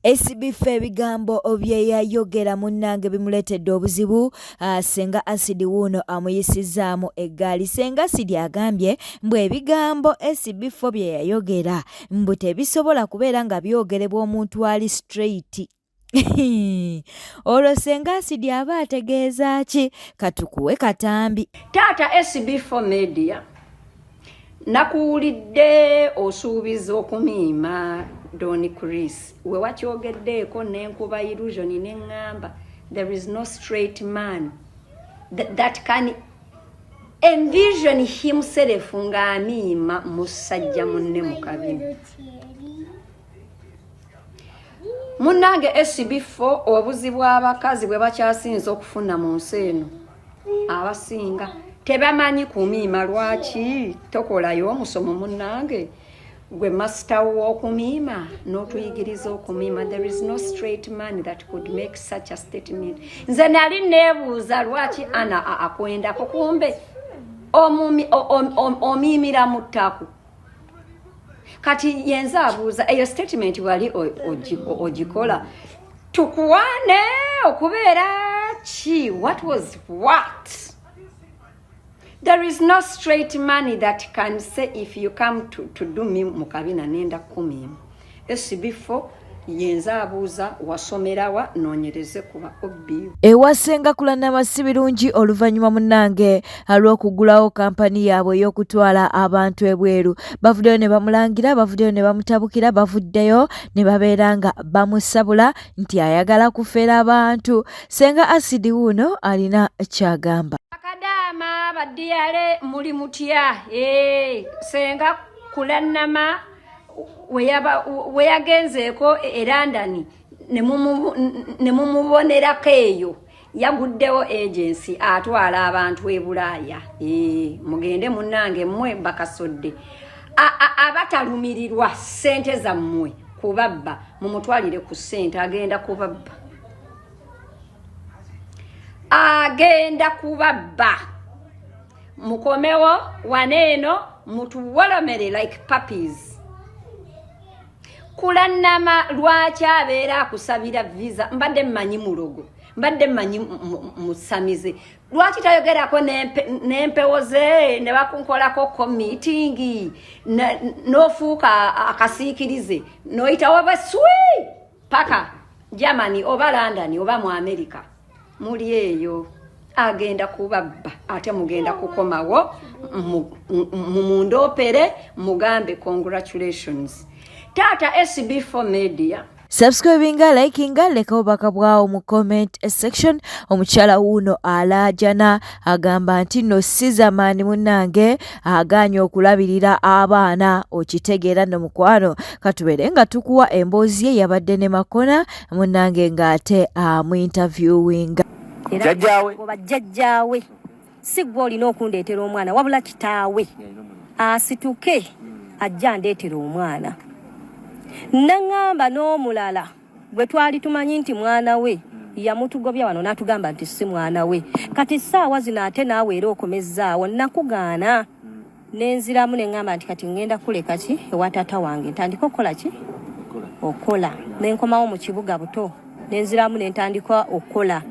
SBF ebigambo bye yayogera munnange bimuletedde obuzibu senga Acid wuno amuyisizaamu eggaali. Senga Acid agambye mbu ebigambo SBF bye yayogera mbu tebisobola kubeera nga byogerebwa omuntu ali straight. Olwo Senga Acid aba ategeeza ki? Katukuwe katambi. Taata SBF Media nakuwulidde osuubiza okumiima Doni Chris we wakyogeddeeko n'enkuba illusion n'eŋŋamba there is no straight man that can envision himself ng'amiima musajja munne mu kabina. Munnange SBF obuzibu abakazi bwe bakyasinza okufuna mu nsi eno abasinga tebamanyi kumiima. Lwaki tokolayo omusomo munnange gwe master w'okumiima n'otuyigiriza okumiima? There is no straight man that could make such a statement. Nze nali neebuuza lwaki ana akwendako kumbe omiimira mu ttaku. Kati yenze abuuza eyo statement wali ogikola tukuwane okubeera ki? What was what? There is no straight man that can say if you come to do me mukabina nenda kumiima. SBF yenze abuuza wasomerawa noonyereze kuba obbiyo. Ewasenga kulanama si birungi oluvannyuma munnange alw'okugulawo kampani yaabwe ey'okutwala abantu ebweru. Bavuddeyo ne bamulangira, bavuddeyo ne bamutabukira, bavuddeyo ne babeera nga bamusabula nti ayagala kufera abantu. Senga Acid wuno alina kyagamba. Akadaama baddiyale muli mutya? Senga kulanama we yagenzeeko e London ne mumubonerako eyo yaguddewo agency atwala abantu e Bulaaya. Mugende munnange mmwe bakasodde abatalumirirwa ssente zammwe kubabba mumutwalire ku ssente agenda kubabba. Agenda kubabba. Mukomewo waneeno mutuwolomere like puppies. Kulanama lwaki abeera akusabira visa? Mbadde mmanyi mulogo, mbadde mmanyi musamize. Lwaki tayogerako n'empewo ze ne bakunkolako meeting n'ofuuka akasiikirize n'oyitawo baswi paka Germany oba London oba mu America? Muli eyo. Agenda kubabba ate mugenda kukomawo mundopere mugambe congratulations. Taata SBF Media. Subscribinga, likinga, leka obubaka bwawo mu comment section. Omukyala wuno alaajana agamba nti no sizamaani munnange agaanye okulabirira abaana okitegeera no mukwano. Katubeere nga tukuwa emboozi ye yabadde ne Makona munnange ng'ate mu interviewinga. Oba jjajjaawe si gwe olina okundeetera omwana wabula kitaawe asituke ajja ndeetera omwana. Naŋŋamba n'omulala gwe twali tumanyi nti mwana we yamutugobya wano n'atugamba nti si mwana we. Kati ssaawa zino ate naawe era okomezzaawo nakugaana. Nenziramu ne ŋŋamba nti kati ŋŋenda kuleka ki ewa taata wange ntandika okukola ki? Okola. Ne nkomawo mu kibuga buto. Nenziramu ne ntandika okukola.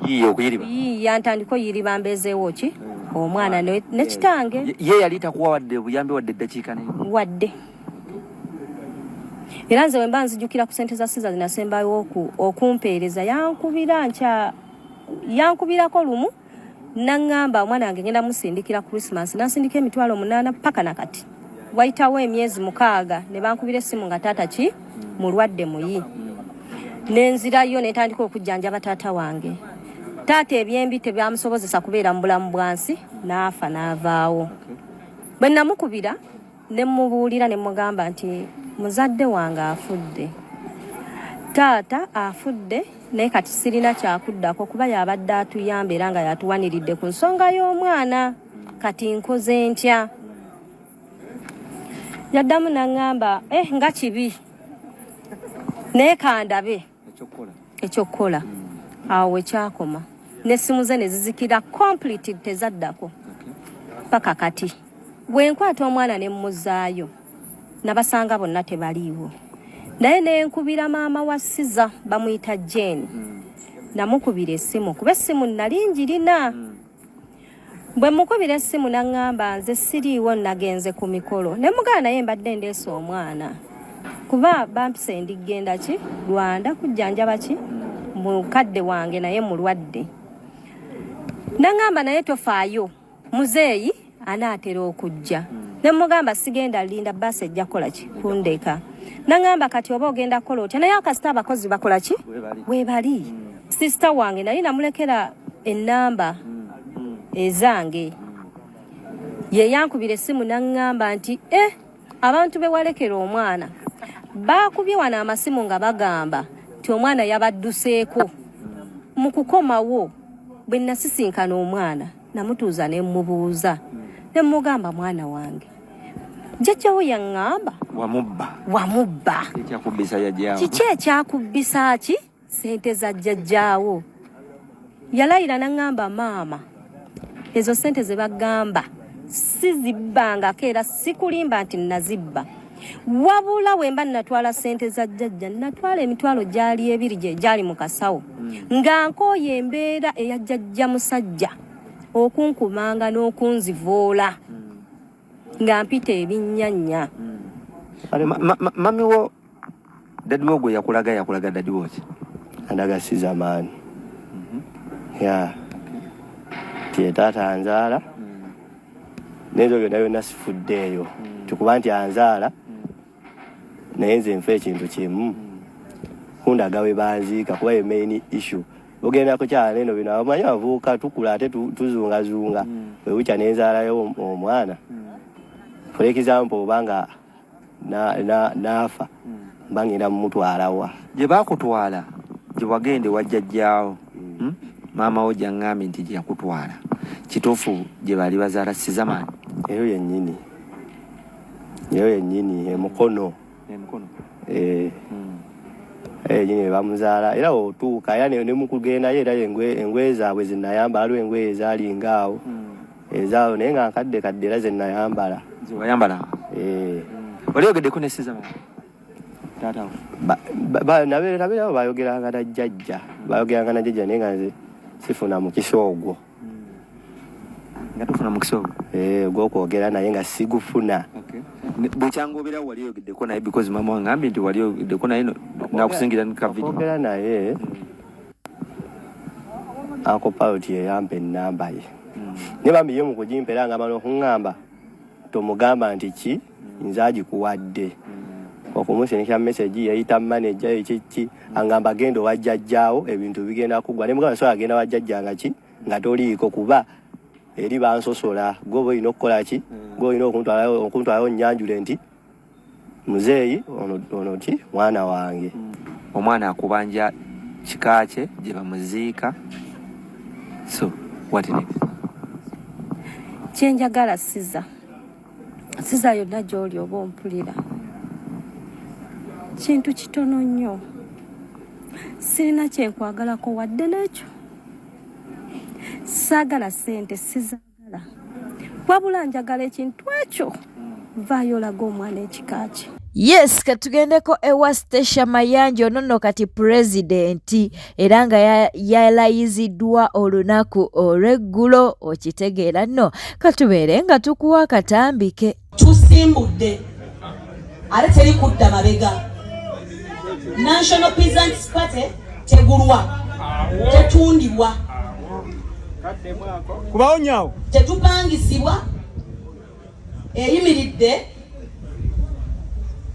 Yiiya ntandika oyiriba mbeezeewo ki? Omwana ne kitange. Ye yali takuwa wadde buyambi wadde eddakiika ne? Wadde. Era nze wemba nzijukira ku ssente za Siza zinasembayo okumpeereza yankubirako lumu naŋŋamba omwana wange ngenda musindikira Christmas nansindika emitwalo 8 paka nakati. Wayitawo emyezi 6 ne bankubira essimu nga taata ki mulwadde muyi. Nenzirayo ne ntandika okujjanjaba taata wange. Taata ebyembi tebyamusobozesa kubeera mu bulamu bwansi n'afa n'avaawo. Bwe namukubira ne mubuulira ne mugamba nti muzadde wange afudde. Taata afudde naye kati sirina kyakuddako kuba yabadde atuyamba era nga yatuwaniridde ku nsonga y'omwana. Kati nkoze ntya? Yaddamu n'aŋŋamba nga kibi naye kandabe ekyokukola. Awo wekyakoma n'essimu ze ne zizikira complete tezaddako paka kati. Bwe nkwata omwana ne mmuzaayo nabasanga bonna tebaliiwo. naye nenkubira maama wa Siza bamuyita Jane namukubira essimu kuba essimu nali njirina bwe mukubira essimu naŋŋamba nze siriiwo nagenze ku mikolo ne mugana naye mbadde ndeese omwana kuba bampise ndigenda ki Rwanda kujjanjaba ki mukadde wange naye mulwadde naŋŋamba naye tofaayo muzeeyi anaatera okujja ne mugamba sigenda linda basi ejja kola ki kundeka naŋŋamba kati oba ogenda kola otya naye akasita abakozi bakola ki weebali sister wange nali namulekera ennamba ezange ye yankubira essimu naŋŋamba nti abantu be walekera omwana baakubye wano amasimu nga bagamba nti omwana yabadduseeko mu kukomawo bwe nasisinkana omwana namutuuza ne mmubuuza ne mugamba mwana wange jjajjawo yaŋŋamba wamubba kiki ekyakubbisa ki sente za jjajjaawo yalayira naŋŋamba maama ezo sente ze bagamba sizibbangako era sikulimba nti nazibba wabula wemba natwala sente za jjajja natwala emitwalo gyali ebiri gye gyali mu kasawo nga nkooye embeera eya jjajja musajja okunkumanga n'okunzivoola nga mpita ebinnyanya mami wo dadi wo gwe yakulaga dadi wo ki andaga Sizamaani ya tiye taata anzaala nezo byonna byonna sifuddeeyo kikuba nti anzaala naye nze nfa ekintu kimu kundaga we banziika kuba ye main issue ogenda kukyala eno bino abamanyi abavuuka tukula ate tuzungazunga wewukya nenzaalayo omwana for example obanga naafa mba ngenda mumutwalawa gye bakutwala gye wagende wajjajjaawo maama wo gyaŋŋambye nti gye yakutwala kituufu gye bali bazaala Sizamaani eyo yennyini emukono nyini bamuzaala era otuuka era ne mukugendayo era engoye zaabwe zinayambala aliwo engoye ezaalingaawo ezaawo naye nga nkadde era zenayambala wayambala wali ogeddeko ne Sizamaani taatawo nabeerabo bayogeranga na jjajja naye nga nze sifuna mukisa ogwo nga tufuna mukisa ogwo ogwokwogera naye nga sigufuna bwekyangobera wali ogeddeko naye because mama wangambye nti wali ogeddeko naye nakusingira okogera naye Uncle Pauti yeyampa ennamba ye ne bambi ye mu kugimpa era ngamba n'okuŋŋamba tomugamba nti ki nze agikuwadde okumusindikira message yayita manager ekiki angamba genda wajjajjaawo ebintu bigenda kugwa ne mugamba so agenda wajjajja nga ki nga toliiko kuba eri bansosola gwe olina okukola ki gwe olina okuntwalayo nnyanjule nti muzeeyi ono ki mwana wange omwana akubanja kika kye gye bamuziika so what next kyenjagala Siza yonna gy'oli oba ompulira kintu kitono nnyo sirina kyenkwagalako wadde n'ekyo saagala sente sizaagala wabula njagala ekintu ekyo vaayo olaga omwana ekika kye. Yes, katugendeko ewa Stesha Mayanja ono nno kati pulezidenti era nga yalayiziddwa olunaku olw'eggulo okitegeera nno katubeere nga tukuwa katambike tusimbudde ate teri kudda mabega. National Peasants Party tegulwa tetundibwa kubaonyawo tetupangisibwa eyimiridde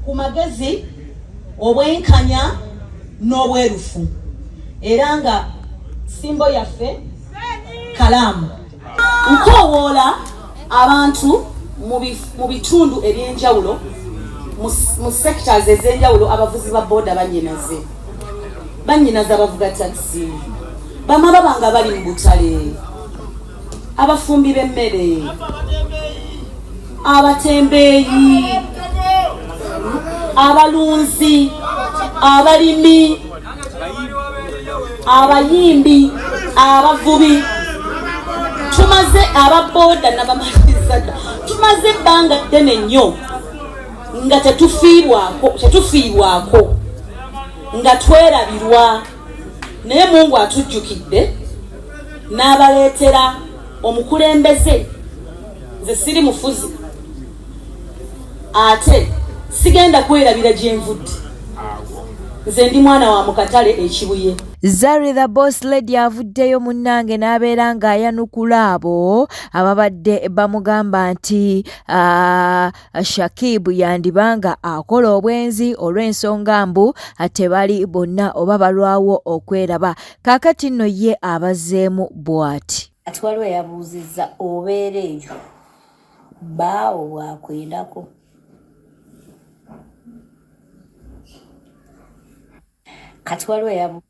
ku magezi obwenkanya n'obwerufu era nga simbo yaffe kalaamu. Nkowoola abantu mu bitundu eby'enjawulo mu sectors ez'enjawulo abavuzi ba boda bannyinaze abavuga taxi bamala banga bali mu butale abafumbi b'emmere abatembeeyi abalunzi abalimi abayimbi abavubi tumaze ababoda n'abamaliriza tumaze ebbanga ddene nnyo nga tetufiibwako nga twerabirwa naye Mungu atujjukidde n'abaleetera omukulembeze. Nze siri mufuzi ate sigenda kwerabira gye nvudde, nze ndi mwana wa mukatale ekibuye. Zari the boss lady avuddeyo munnange n'abeera ng'ayanukula abo ababadde bamugamba nti Shakibu yandibanga akola obwenzi olw'ensonga mbu tebali bonna oba balwawo okweraba. Kaakati nno ye abazzeemu bw'ati. Ati waliwo yabuuzizza obeera eyo baawo bwakwendako. Kati waliwo yabu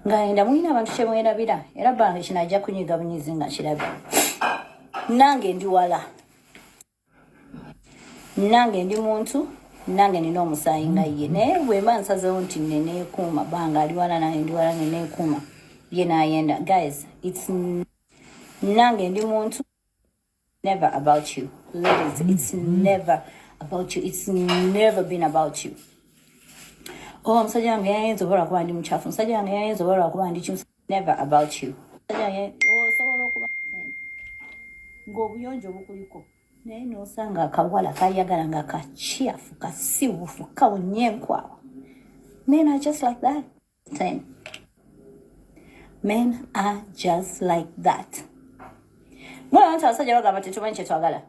ngaenda mulina abantu kyemwerabira era bbanga kino ajja kunyiga bunyizi nga kirabye. Nange ndi wala, nange ndi muntu, nange nina omusaayi nga ye, naye bwe mba nsazeewo nti neneekuuma bbanga ali wala nange ndi wala neneekuuma ye naayenda. Guys, it's nange ndi muntu, never about you. Ladies, it's never about you. It's never been about you. Oh, musajja wange yayinza obalwa kuba ndi muchafu, musajja wange yayinza obalwa kuba ndi kimu. Never about you. Osobola okuba ng'obuyonjo bukuliko naye n'osanga akawala kayagala nga kachafu kasiwufu kawunye enkwawa. Men are just like that. Men are just like that. Mulaba nti abasajja bagamba tetumanyi kye twagala.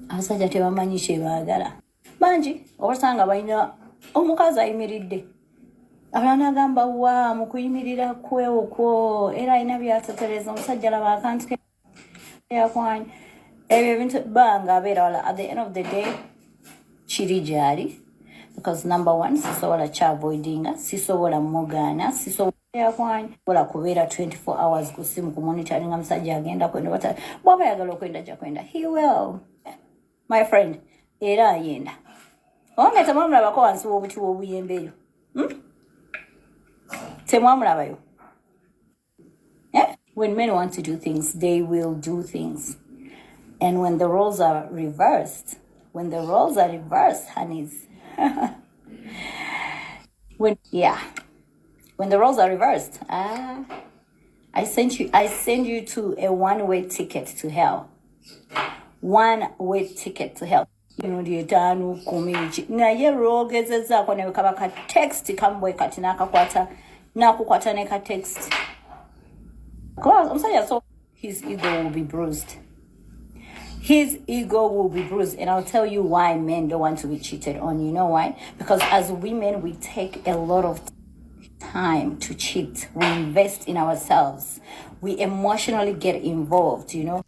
Abasajja tebamanyi kye baagala. Bangi obasanga balina omukazi ayimiridde, abalala n'agamba wa mu kuyimirira kwe okwo era alina byatetereza omusajja laba akantu ke yakwanya. Ebyo ebintu banga abeera wala. At the end of the day kiri gyali, because number one sisobola kyavoidinga, sisobola mugaana, sisobola yakwanya bola kubeera 24 hours ku simu ku monitoringa musajja agenda kwenda bata bwaba yagala okwenda ajja kwenda. He will, my friend, era ayenda. Onge temwamulabako wansi w'obuti w'obuyembe eyo. Temwamulabayo. When men want to do things, they will do things. And when the roles are reversed, honeys. when the roles are reversed, I send you to a one-way ticket to hell. One-way ticket to hell. Yetanu kumiji naye lwogezezzaako ne kaba ka text kambwe kati n'akukwata ne ka text. Omusajja, so his ego will be bruised. His ego will be bruised. And I'll tell you why men don't want to be cheated on. You know why? Because as women, we take a lot of time to cheat. We invest in ourselves. We emotionally get involved, you know.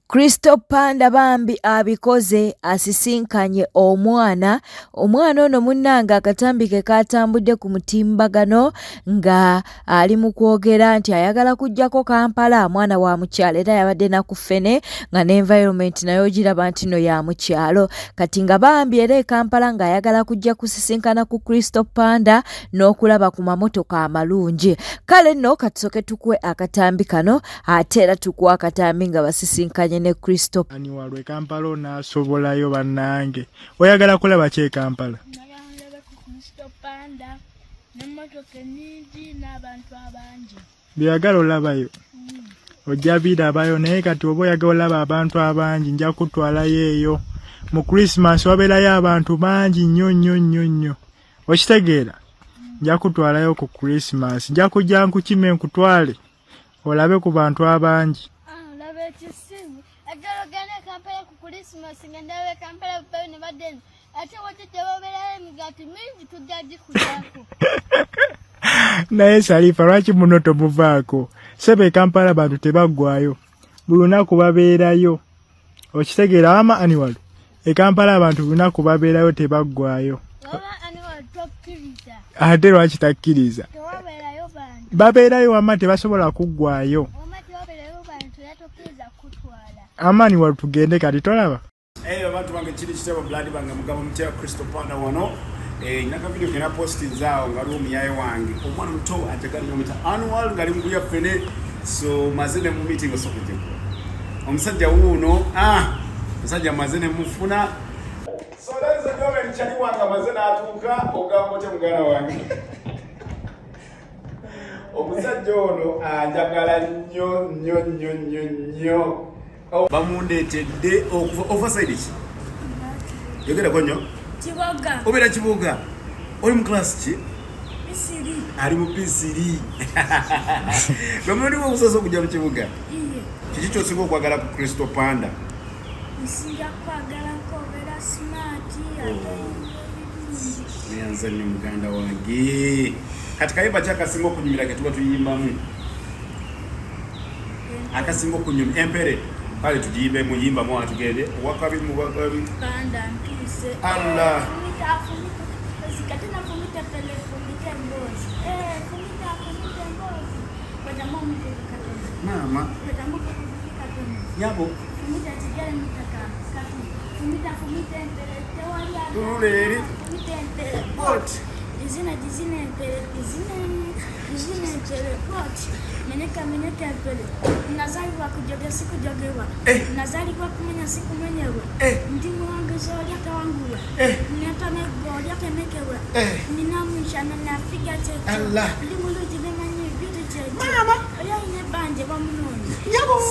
Crystal Panda bambi abikoze asisinkanye omwana ono munnanga akatambike katambudde ku mutimbagano nga ali mu kwogera nti ayagala kujjako Kampala, mwana wa mukyalo era yabadde na kufene nga ne environment nayo giraba nti no ya mukyalo. Kati nga bambi era Kampala nga ayagala kujja kusisinkana ku Crystal Panda n'okulaba ku mamotoka amalungi. Kale nno katusoke tukwe akatambi kano ate era tukwa akatambi nga basisinkanye ne Crystal ani walwe Kampala n'asobolayo bannange. Oyagala kulaba ki Kampala? Oyagala ku Crystal Panda n'emmotoka nnyingi n'abantu abangi. Byagala olabayo. Ojja birabayo naye kati oba oyagala olaba abantu abangi nja kutwalayo eyo. Mu Christmas wabeerayo abantu bangi nnyo. Okitegeera? Nja kutwalayo ku Christmas. Nja kujja nkukime nkutwale olabe ku bantu abangi. Olabe ekisimu. Agalogane Kampala ku Christmas ngendawe Kampala bwe ne badden. Ate wajja babeerayo emigati mingi tujja gikujjako. Naye Salifa lwaki muno tomuvaako? Sebe Kampala bantu tebaggwayo. Buli lunaku babeerayo. Okitegeera ama Annual? Kampala abantu buli lunaku babeerayo tebaggwayo. Ate lwaki takkiriza? Babeerayo wamma tebasobola kuggwayo. Amani wa tugende kati tolaba. Abantu bange kiri kitabo blood bange mugabo mutya Crystal Panda wano. Naka video kena post zao ngalo omuyaye wange. Omwana muto ajagalira muta Annual ngali muguya fene so mazene mu meeting osokete. Omusajja wuno musajja maze ne mufuna so ladies and gentlemen chali wanga maze natuuka ogambo te mugana wange omusajja ono anjagala nnyo bamundeetedde overside ki yogera konyo Kiboga obeera Kiboga oli mu class ki P3 ali mu P3 bamundi okusasa okujja mu Kiboga kiki kyosinga okwagala ku Crystal Panda nsinga kwagala kobeera smart nyanza nnyo muganda wange kati kayimba kyakasinga okunyumira ke tuba tuyimbamu akasinga okunyumira empere kale tugiyimbe muyimbamu atugende wakabi mu wakabi Panda mpise Allah zikatina fumita pele fumita mbozi fumita mbozi kwa mama mama yabo fumita tigere mutaka kati fumita empele tewali tuleri fumita empele what dizina empele dizina empele what meneka empele nazaliwa kujoga siku jogewa nazaliwa kumenya siku menyewe ndimu wangu zoli akawangula ninatamego yakemekewa ninamwisha na nafiga tete ndimu luti bemanyi vitu tete mama oya ine banje bamunoni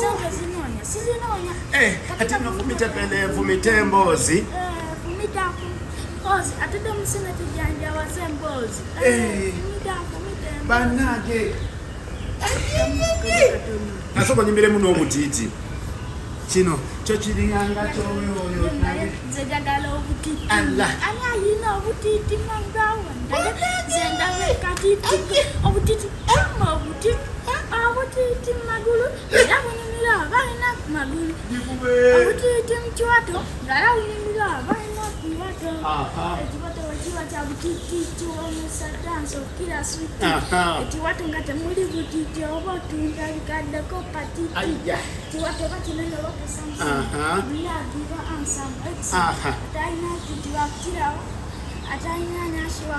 sanga zinonya sizinonya kati nafumita pele fumita mbozi fumita mbozi atudo musina tujanja wase mbozi fumita banage nasoko nyimbire muno omutiti kino kyo kiringanga kyoyo nzejagala obutiti Allah ayina obutiti mangawa zenda katiti obutiti magulu yabonimira abaina magulu obutiti mchwato ngayawinimira abaina mchwato ekibato wakiwa kya butiti kiwomusadanso kila switi ekiwato nga temuli butiti oba otunda bikaddeko patiti kiwato bakinene bakusamsa biyagiba ansamu atayina titi wakirawo atayina nashiwa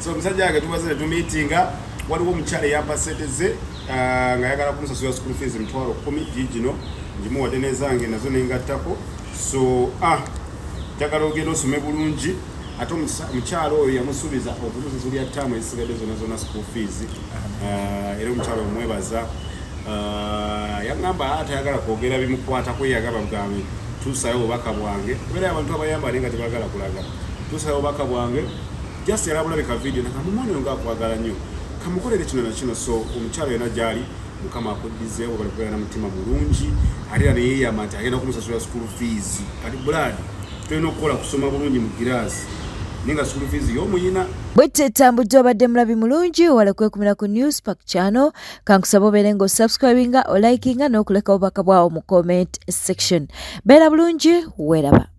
so musajja wange tumaze tumiitinga waliwo omukyala yampaseteze nga yagala kumusasula school fees emitwalo 10 gigino ngimuwadde nezange nazo nengattako so njagala ogenda osome bulungi ate omukyala oyo yamusuubiza okutusasulya ttaamu ezisigadde zona school fees era omukyala omwebaza yaŋŋamba atayagala kwogera bimukwatako yagaba bwange tuusayo obubaka bwange kubeera abantu abayamba naye nga tebagala kulaga tuusayo obubaka bwange just yalabulabika video nakamumwana oyo ngaakwagala nnyo kamukolere kino na kino so omukyalo yona gyali mukama akuddizeewo bali kubeera na mutima mulungi ate era neyeeyama nti agenda kumusasula school fees kati buladi tulina okukola kusoma bulungi mu giraasi naye nga school fees y'omuyina bwete etambudde obadde mulabi mulungi wale kwekumira ku Newspark channel kankusaba obeere ng'osubscribinga olikinga n'okuleka obubaka bwawo mu comment section beera bulungi weeraba